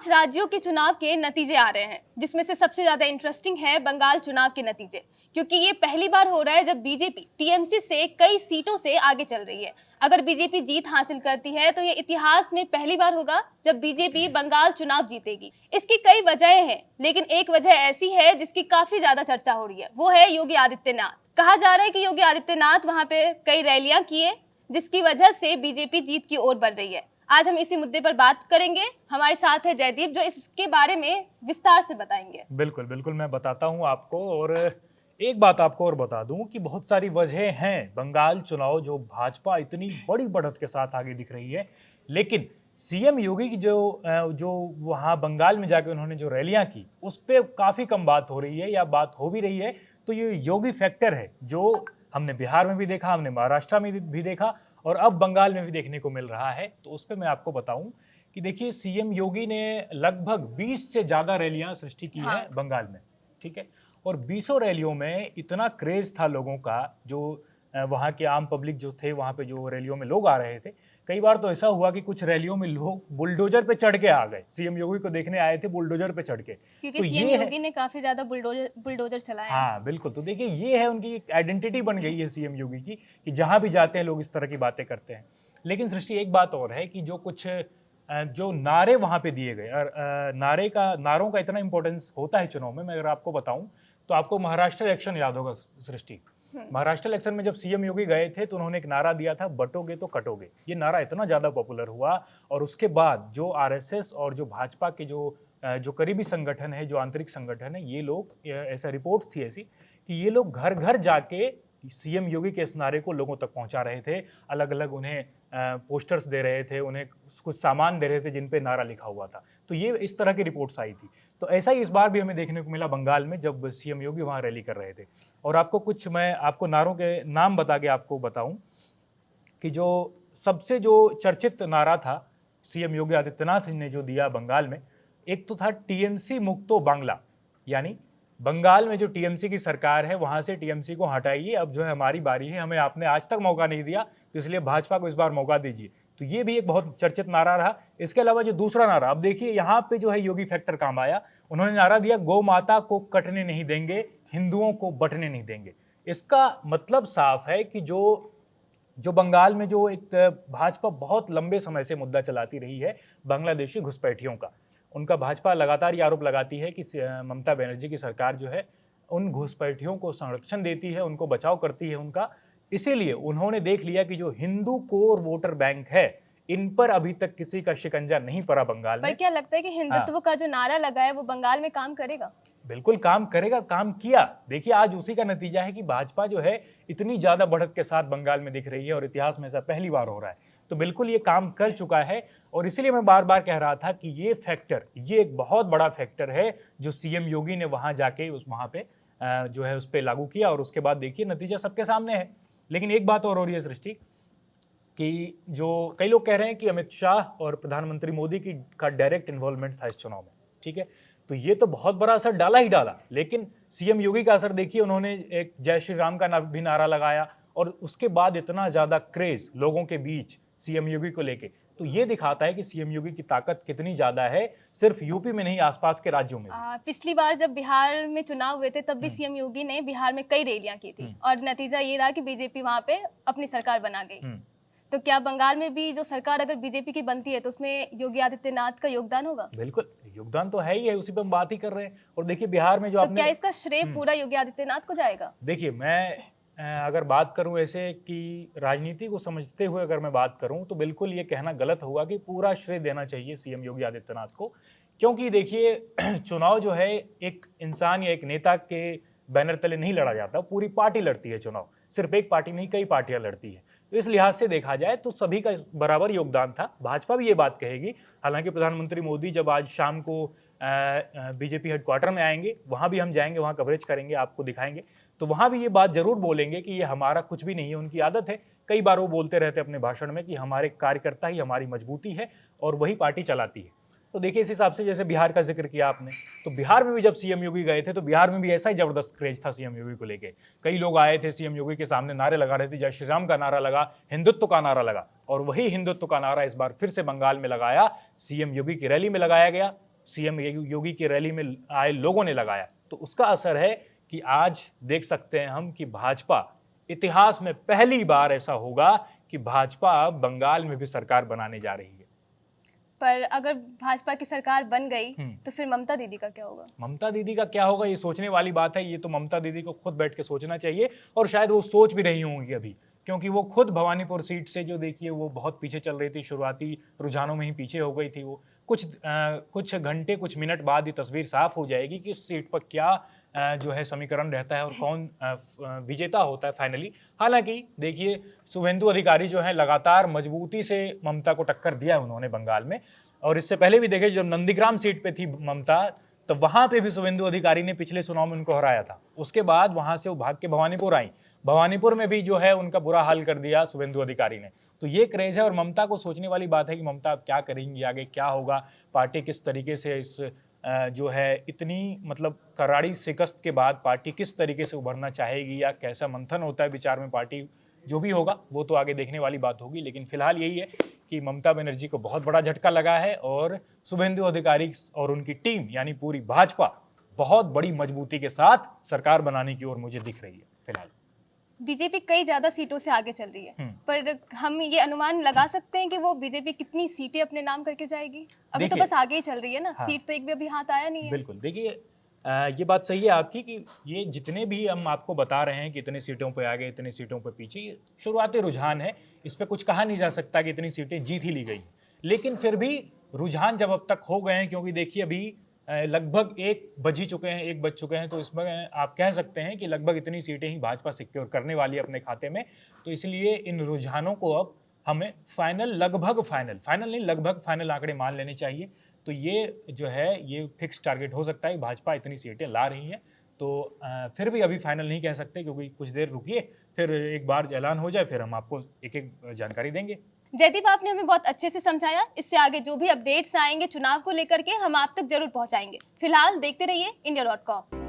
5 राज्यों के चुनाव के नतीजे आ रहे हैं, जिसमें से सबसे ज्यादा इंटरेस्टिंग है बंगाल चुनाव के नतीजे, क्योंकि ये पहली बार हो रहा है जब बीजेपी टीएमसी से कई सीटों से आगे चल रही है। अगर बीजेपी जीत हासिल करती है तो ये इतिहास में पहली बार होगा जब बीजेपी बंगाल चुनाव जीतेगी। इसकी कई वजहें हैं, लेकिन एक वजह ऐसी है जिसकी काफी ज्यादा चर्चा हो रही है, वो है योगी आदित्यनाथ। कहा जा रहा है कि योगी आदित्यनाथ वहां पे कई रैलियां किए, जिसकी वजह से बीजेपी जीत की ओर बढ़ रही है। आज हम इसी मुद्दे पर बात करेंगे। हमारे साथ है जयदीप, जो इसके बारे में विस्तार से बताएंगे। बिल्कुल बिल्कुल मैं बताता हूं आपको। और एक बात आपको और बता दूं कि बहुत सारी वजहें हैं बंगाल चुनाव जो भाजपा इतनी बड़ी बढ़त के साथ आगे दिख रही है, लेकिन सीएम योगी की जो वहां बंगाल में जाके उन्होंने जो रैलियां की उस पर काफ़ी कम बात हो रही है, या बात हो भी रही है तो ये योगी फैक्टर है जो हमने बिहार में भी देखा, हमने महाराष्ट्र में भी देखा और अब बंगाल में भी देखने को मिल रहा है। तो उस पर मैं आपको बताऊं कि देखिए, सीएम योगी ने लगभग 20 से ज़्यादा रैलियां सृष्टि की है बंगाल में, ठीक है। और 20 रैलियों में इतना क्रेज था लोगों का, जो वहाँ के आम पब्लिक जो थे, वहाँ पे जो रैलियों में लोग आ रहे थे, कई बार तो ऐसा हुआ कि कुछ रैलियों में लोग बुलडोजर पे चढ़ के आ गए, सीएम योगी को देखने आए थे बुलडोजर पे चढ़ के। क्योंकि तो सीएम ये है, योगी ने काफी ज्यादा बुलडोजर चलाए हैं। हाँ बिल्कुल। तो देखिए, ये है उनकी एक आइडेंटिटी बन गई है सीएम योगी की, कि जहाँ भी जाते हैं लोग इस तरह की बातें करते हैं। लेकिन सृष्टि, एक बात और है कि जो कुछ जो नारे वहाँ पे दिए गए, और नारों का इतना इंपॉर्टेंस होता है चुनाव में। मैं अगर आपको बताऊं तो आपको महाराष्ट्र इलेक्शन याद होगा सृष्टि। महाराष्ट्र इलेक्शन में जब सीएम योगी गए थे तो उन्होंने एक नारा दिया था, बटोगे तो कटोगे। ये नारा इतना ज़्यादा पॉपुलर हुआ, और उसके बाद जो आरएसएस और जो भाजपा के जो करीबी संगठन है, जो आंतरिक संगठन है, ये लोग, ऐसा रिपोर्ट थी ऐसी कि ये लोग घर घर जाके सीएम योगी के इस नारे को लोगों तक पहुंचा रहे थे। अलग अलग उन्हें पोस्टर्स दे रहे थे, उन्हें कुछ सामान दे रहे थे जिन पे नारा लिखा हुआ था। तो ये इस तरह की रिपोर्ट्स आई थी। तो ऐसा ही इस बार भी हमें देखने को मिला बंगाल में, जब सीएम योगी वहाँ रैली कर रहे थे। और मैं आपको नारों के नाम बता के आपको बताऊं कि जो सबसे जो चर्चित नारा था सीएम योगी आदित्यनाथ ने जो दिया बंगाल में, एक तो था टीएमसी मुक्तो बांग्ला, यानी बंगाल में जो टीएमसी की सरकार है वहां से टीएमसी को हटाइए, अब जो है हमारी बारी है, हमें आपने आज तक मौका नहीं दिया, तो इसलिए भाजपा को इस बार मौका दीजिए। तो ये भी एक बहुत चर्चित नारा रहा। इसके अलावा जो दूसरा नारा, अब देखिए यहाँ पे जो है योगी फैक्टर काम आया। उन्होंने नारा दिया, गौ माता को कटने नहीं देंगे, हिंदुओं को बंटने नहीं देंगे। इसका मतलब साफ है कि जो जो बंगाल में जो एक भाजपा बहुत लंबे समय से मुद्दा चलाती रही है, बांग्लादेशी घुसपैठियों का, उनका भाजपा लगातार ये आरोप लगाती है कि ममता बनर्जी की सरकार जो है उन घुसपैठियों को संरक्षण देती है, उनको बचाव करती है उनका। इसीलिए उन्होंने देख लिया कि जो हिंदू कोर वोटर बैंक है, इन पर अभी तक किसी का शिकंजा नहीं पड़ा बंगाल में। पर क्या लगता है कि हिंदुत्व का जो नारा लगा है वो बंगाल में काम करेगा? बिल्कुल काम करेगा, काम किया। देखिए, आज उसी का नतीजा है कि भाजपा जो है इतनी ज्यादा बढ़त के साथ बंगाल में दिख रही है, और इतिहास में ऐसा पहली बार हो रहा है। तो बिल्कुल ये काम कर चुका है, और इसीलिए मैं बार बार कह रहा था कि ये फैक्टर, ये एक बहुत बड़ा फैक्टर है जो सीएम योगी ने वहां जाके वहां पे जो है उस पर लागू किया, और उसके बाद देखिए नतीजा सबके सामने है। लेकिन एक बात और हो रही है सृष्टि, कि जो कई लोग कह रहे हैं कि अमित शाह और प्रधानमंत्री मोदी की का डायरेक्ट इन्वॉल्वमेंट था इस चुनाव में, ठीक है। तो ये तो बहुत बड़ा असर डाला ही डाला, लेकिन सीएम योगी का असर देखिए, उन्होंने एक जय श्री राम का भी नारा लगाया, और उसके बाद इतना ज्यादा क्रेज लोगों के बीच सीएम योगी को लेके। तो ये दिखाता है कि सीएम योगी की ताकत कितनी ज्यादा है, सिर्फ यूपी में नहीं, आसपास के राज्यों में भी। पिछली बार जब बिहार में चुनाव हुए थे तब भी सीएम योगी ने बिहार में कई रैलियां की थी, और नतीजा ये रहा कि बीजेपी वहां पे अपनी सरकार बना गई। तो क्या बंगाल में भी जो सरकार अगर बीजेपी की बनती है तो उसमें योगी आदित्यनाथ का योगदान होगा? बिल्कुल, योगदान तो है ही है, उसी पे हम बात ही कर रहे हैं। और देखिए, बिहार में जो तो आपने, क्या इसका श्रेय पूरा योगी आदित्यनाथ को जाएगा? देखिए, मैं अगर बात करूं ऐसे कि राजनीति को समझते हुए अगर मैं बात करूं, तो बिल्कुल ये कहना गलत होगा कि पूरा श्रेय देना चाहिए सीएम योगी आदित्यनाथ को। क्योंकि देखिए, चुनाव जो है एक इंसान या एक नेता के बैनर तले नहीं लड़ा जाता, पूरी पार्टी लड़ती है चुनाव। सिर्फ एक पार्टी नहीं, कई पार्टियां लड़ती है। तो इस लिहाज से देखा जाए तो सभी का बराबर योगदान था। भाजपा भी ये बात कहेगी। हालांकि प्रधानमंत्री मोदी जब आज शाम को बीजेपी हेडक्वार्टर में आएंगे, वहां भी हम जाएंगे, वहां कवरेज करेंगे, आपको दिखाएंगे। तो वहां भी ये बात जरूर बोलेंगे कि ये हमारा कुछ भी नहीं है। उनकी आदत है, कई बार वो बोलते रहते अपने भाषण में कि हमारे कार्यकर्ता ही हमारी मजबूती है और वही पार्टी चलाती है। तो देखिए, इस हिसाब से जैसे बिहार का जिक्र किया आपने, तो बिहार में भी जब सीएम योगी गए थे तो बिहार में भी ऐसा ही जबरदस्त क्रेज था सीएम योगी को लेके। कई लोग आए थे सीएम योगी के सामने, नारे लगा रहे थे, जय श्री राम का नारा लगा, हिंदुत्व का नारा लगा। और वही हिंदुत्व का नारा इस बार फिर से बंगाल में लगाया, सीएम योगी की रैली में लगाया गया। सीएम योगी की रैली में आए लोगों ने लगाया, तो उसका असर है कि आज देख सकते हैं हम कि भाजपा, इतिहास में पहली बार ऐसा होगा कि भाजपा अब बंगाल में भी सरकार बनाने जा रही है। पर अगर भाजपा की सरकार बन गई हम्म। तो फिर ममता दीदी का क्या होगा? ममता दीदी का क्या होगा, ये सोचने वाली बात है। ये तो ममता दीदी को खुद बैठ के सोचना चाहिए, और शायद वो सोच भी रही होंगी अभी, क्योंकि वो खुद भवानीपुर सीट से जो देखिए वो बहुत पीछे चल रही थी, शुरुआती रुझानों में ही पीछे हो गई थी वो। कुछ घंटे कुछ मिनट बाद ये तस्वीर साफ हो जाएगी कि इस सीट पर क्या जो है समीकरण रहता है और कौन विजेता होता है फाइनली। हालांकि देखिए शुभेंदु अधिकारी जो है लगातार मजबूती से ममता को टक्कर दिया है उन्होंने बंगाल में, और इससे पहले भी देखे जब नंदीग्राम सीट पे थी ममता, तो वहां पे भी शुभेंदु अधिकारी ने पिछले चुनाव में उनको हराया था। उसके बाद वहां से वो भाग के भवानीपुर आई, भवानीपुर में भी जो है उनका बुरा हाल कर दिया शुभेंदु अधिकारी ने। तो ये क्रेज है, और ममता को सोचने वाली बात है कि ममता अब क्या करेंगी, आगे क्या होगा, पार्टी किस तरीके से इस जो है इतनी मतलब करारी शिकस्त के बाद पार्टी किस तरीके से उभरना चाहेगी, या कैसा मंथन होता है विचार में पार्टी, जो भी होगा वो तो आगे देखने वाली बात होगी। लेकिन फिलहाल यही है कि ममता बनर्जी को बहुत बड़ा झटका लगा है, और शुभेंदु अधिकारी और उनकी टीम यानी पूरी भाजपा बहुत बड़ी मजबूती के साथ सरकार बनाने की ओर मुझे दिख रही है फिलहाल। बीजेपी कई ज्यादा सीटों से आगे चल रही है, पर हम ये अनुमान लगा सकते हैं कि वो बीजेपी कितनी सीटें अपने नाम करके जाएगी? अभी तो बस आगे ही चल रही है ना। हाँ। सीट तो एक भी अभी हाथ आया नहीं है। बिल्कुल, देखिए ये बात सही है आपकी कि ये जितने भी हम आपको बता रहे हैं कि इतनी सीटों पे आगे इतनी सीटों पे पीछे, ये शुरुआती रुझान है, इस पे कुछ कहा नहीं जा सकता कि इतनी सीटें जीत ही ली गई। लेकिन फिर भी रुझान जब अब तक हो गए हैं, क्योंकि देखिए अभी लगभग 1 बज चुके हैं, तो इसमें आप कह सकते हैं कि लगभग इतनी सीटें ही भाजपा सिक्योर करने वाली है अपने खाते में। तो इसलिए इन रुझानों को अब हमें लगभग फाइनल नहीं, लगभग फाइनल आंकड़े मान लेने चाहिए। तो ये जो है ये फिक्स टारगेट हो सकता है, भाजपा इतनी सीटें ला रही है। तो फिर भी अभी फाइनल नहीं कह सकते, क्योंकि कुछ देर रुकिए, फिर एक बार ऐलान हो जाए फिर हम आपको एक-एक जानकारी देंगे। जयदीप, आपने हमें बहुत अच्छे से समझाया। इससे आगे जो भी अपडेट्स आएंगे चुनाव को लेकर के हम आप तक जरूर पहुंचाएंगे। फिलहाल देखते रहिए इंडिया.com।